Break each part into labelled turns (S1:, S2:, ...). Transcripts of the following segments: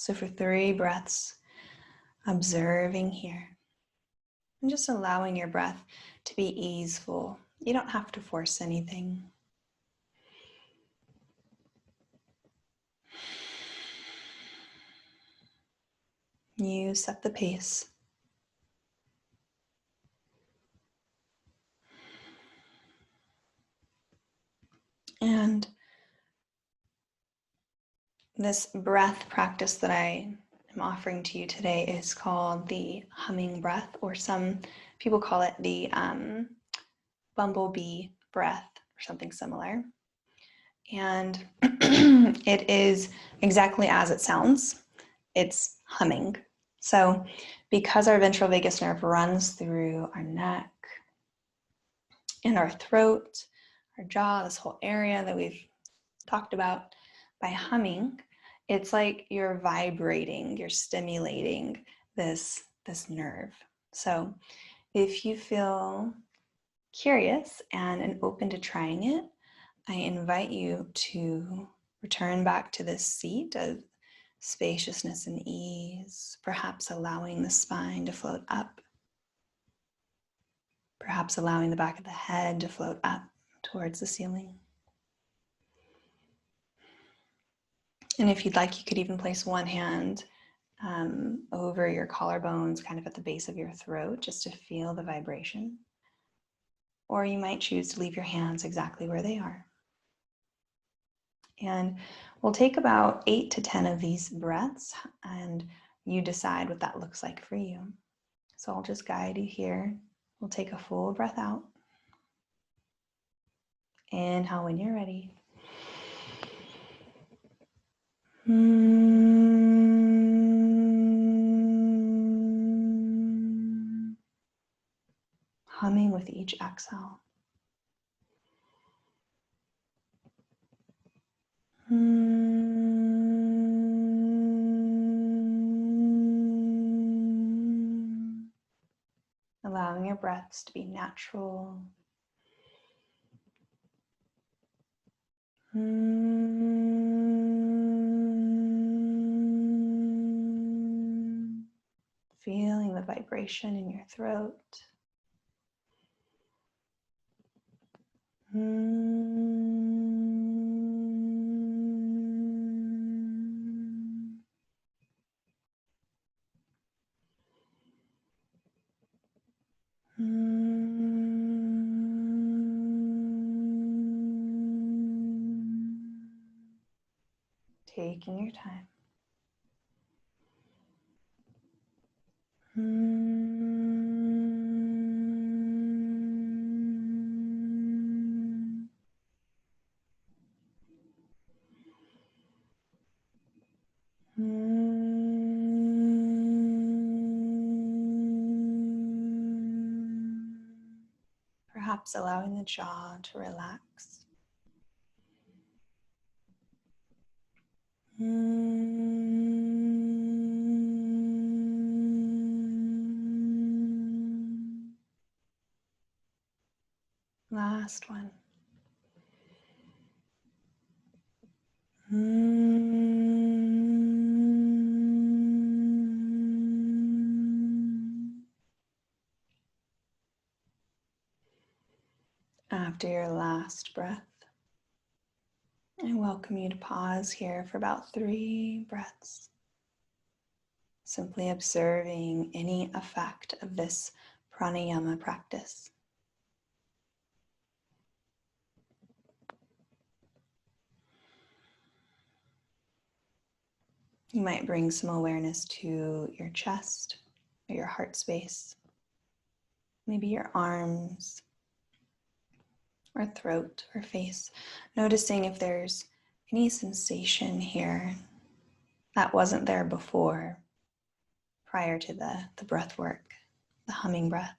S1: So for 3 breaths, observing here. And just allowing your breath to be easeful. You don't have to force anything. You set the pace. And this breath practice that I am offering to you today is called the humming breath, or some people call it the bumblebee breath or something similar. And it is exactly as it sounds. It's humming. So because our ventral vagus nerve runs through our neck and our throat, our jaw, this whole area that we've talked about, by humming, it's like you're vibrating, you're stimulating this nerve. So if you feel curious and open to trying it, I invite you to return back to this seat of spaciousness and ease, perhaps allowing the spine to float up, perhaps allowing the back of the head to float up towards the ceiling. And if you'd like, you could even place one hand over your collarbones, kind of at the base of your throat, just to feel the vibration. Or you might choose to leave your hands exactly where they are. And we'll take about 8 to 10 of these breaths, and you decide what that looks like for you. So I'll just guide you here. We'll take a full breath out. Inhale when you're ready. Humming with each exhale. Allowing your breaths to be natural. Feeling the vibration in your throat. Taking your time. Perhaps allowing the jaw to relax. Last one. After your last breath, I welcome you to pause here for about 3 breaths. Simply observing any effect of this pranayama practice. You might bring some awareness to your chest or your heart space, maybe your arms or throat or face, noticing if there's any sensation here that wasn't there before, prior to the breath work, the humming breath.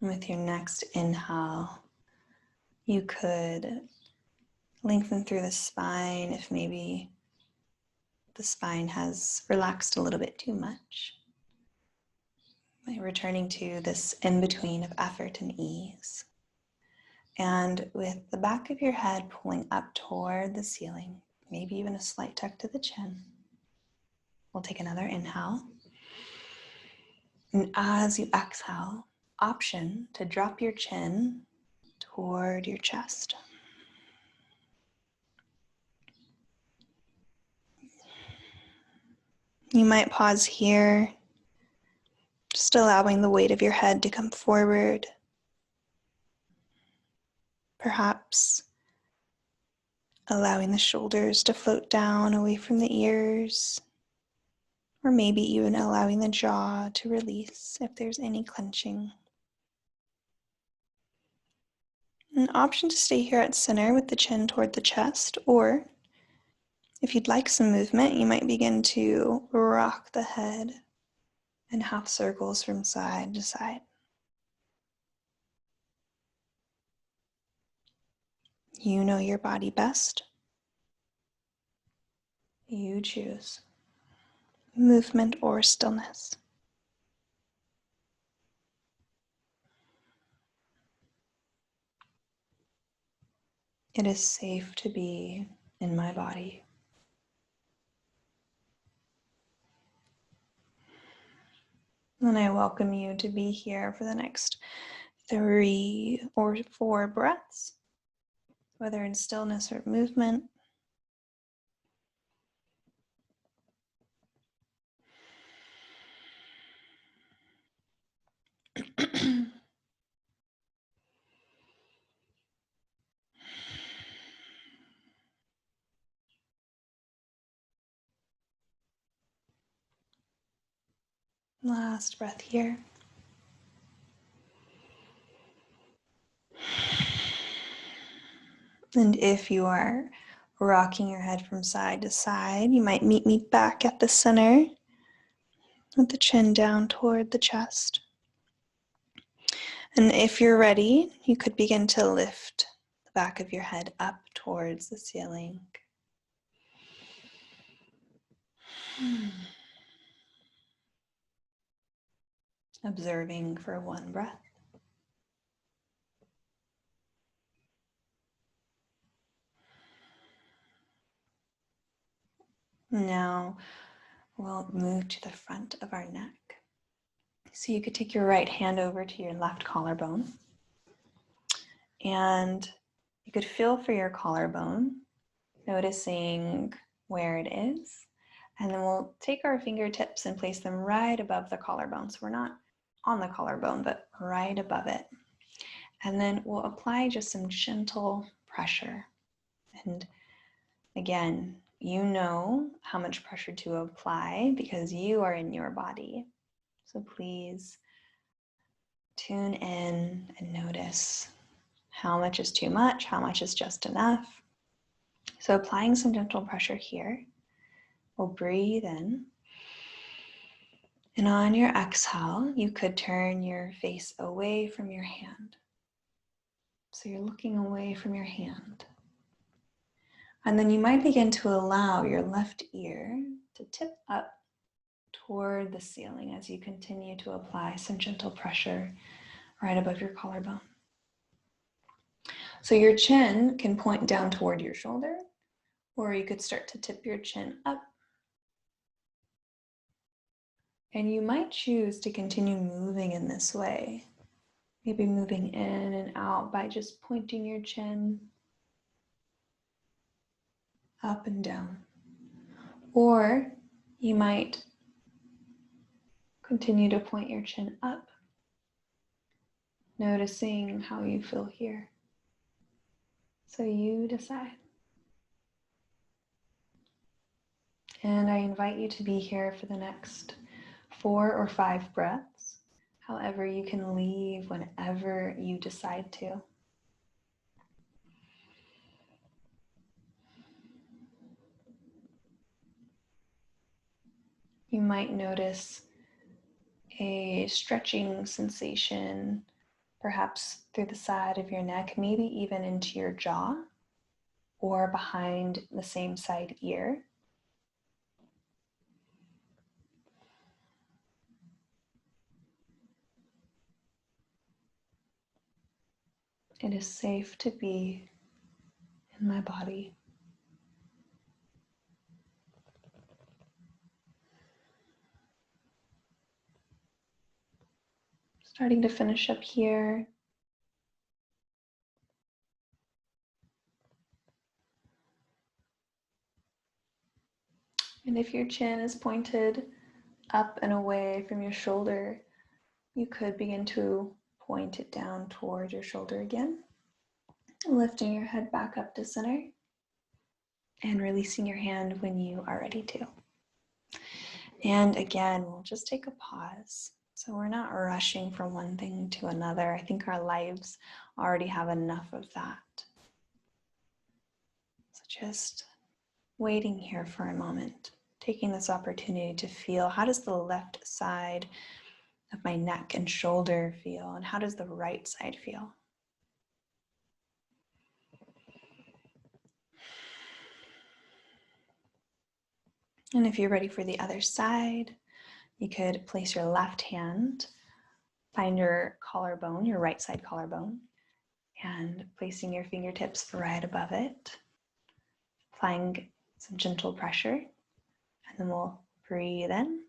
S1: With your next inhale, you could lengthen through the spine if maybe the spine has relaxed a little bit too much. By returning to this in-between of effort and ease. And with the back of your head pulling up toward the ceiling, maybe even a slight tuck to the chin. We'll take another inhale. And as you exhale, option to drop your chin toward your chest. You might pause here, just allowing the weight of your head to come forward. Perhaps allowing the shoulders to float down away from the ears, or maybe even allowing the jaw to release if there's any clenching. An option to stay here at center with the chin toward the chest, or if you'd like some movement, you might begin to rock the head in half circles from side to side. You know your body best. You choose movement or stillness. It is safe to be in my body. And I welcome you to be here for the next 3 or 4 breaths, whether in stillness or movement. Last breath here. And if you are rocking your head from side to side, you might meet me back at the center with the chin down toward the chest. And if you're ready, you could begin to lift the back of your head up towards the ceiling. Observing for 1 breath. Now we'll move to the front of our neck. So you could take your right hand over to your left collarbone. And you could feel for your collarbone, noticing where it is. And then we'll take our fingertips and place them right above the collarbone. So we're not on the collarbone, but right above it. And then we'll apply just some gentle pressure. And again, you know how much pressure to apply because you are in your body. So please tune in and notice how much is too much, how much is just enough. So applying some gentle pressure here. We'll breathe in. And on your exhale, you could turn your face away from your hand. So you're looking away from your hand. And then you might begin to allow your left ear to tip up toward the ceiling as you continue to apply some gentle pressure right above your collarbone. So your chin can point down toward your shoulder, or you could start to tip your chin up. And you might choose to continue moving in this way. Maybe moving in and out by just pointing your chin up and down. Or you might continue to point your chin up, noticing how you feel here. So you decide. And I invite you to be here for the next 4 or 5 breaths. However, you can leave whenever you decide to. You might notice a stretching sensation, perhaps through the side of your neck, maybe even into your jaw or behind the same side ear. It is safe to be in my body. Starting to finish up here. And if your chin is pointed up and away from your shoulder, you could begin to point it down toward your shoulder again, lifting your head back up to center and releasing your hand when you are ready to. And again, we'll just take a pause. So we're not rushing from one thing to another. I think our lives already have enough of that. So just waiting here for a moment, taking this opportunity to feel, how does the left side of my neck and shoulder feel, and how does the right side feel? And if you're ready for the other side, you could place your left hand, find your collarbone, your right side collarbone, and placing your fingertips right above it, applying some gentle pressure, and then we'll breathe in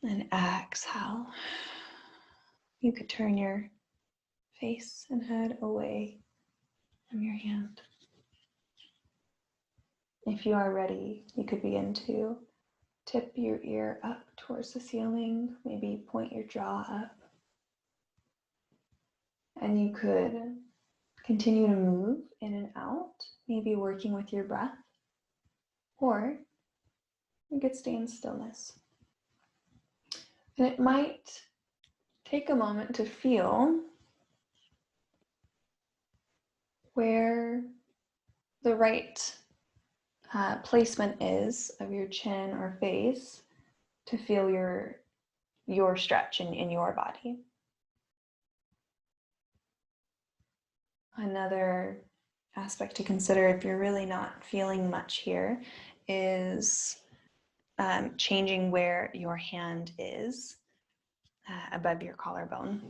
S1: and exhale. You could turn your face and head away from your hand. If you are ready, you could begin to tip your ear up towards the ceiling, maybe point your jaw up. And you could continue to move in and out, maybe working with your breath, or you could stay in stillness. And it might take a moment to feel where the right placement is of your chin or face to feel your stretch in your body. Another aspect to consider if you're really not feeling much here is changing where your hand is above your collarbone.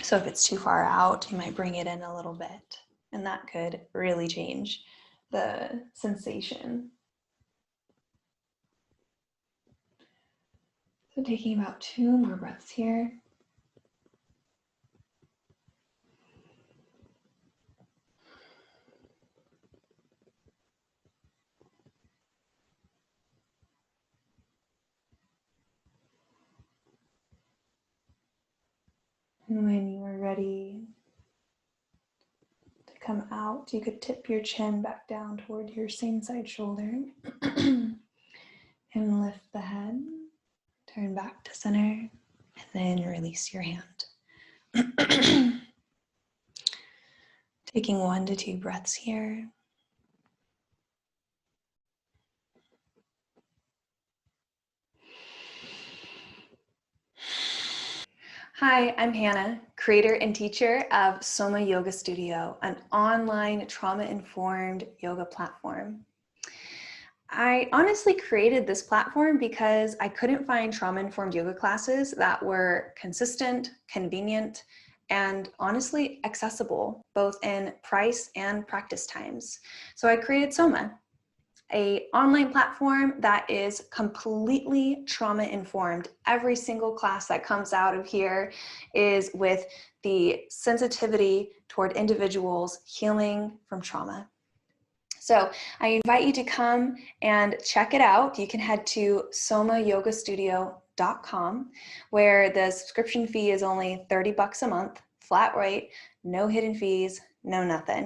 S1: So if it's too far out, you might bring it in a little bit, and that could really change the sensation. So taking about 2 more breaths here. And when you are ready to come out, you could tip your chin back down toward your same side shoulder and lift the head, turn back to center, and then release your hand. Taking 1 to 2 breaths here. Hi, I'm Hannah, creator and teacher of Soma Yoga Studio, an online trauma-informed yoga platform. I honestly created this platform because I couldn't find trauma-informed yoga classes that were consistent, convenient, and honestly accessible, both in price and practice times. So I created Soma, an online platform that is completely trauma-informed. Every single class that comes out of here is with the sensitivity toward individuals healing from trauma. So I invite you to come and check it out. You can head to somayogastudio.com, where the subscription fee is only $30 a month, flat rate, no hidden fees, no nothing.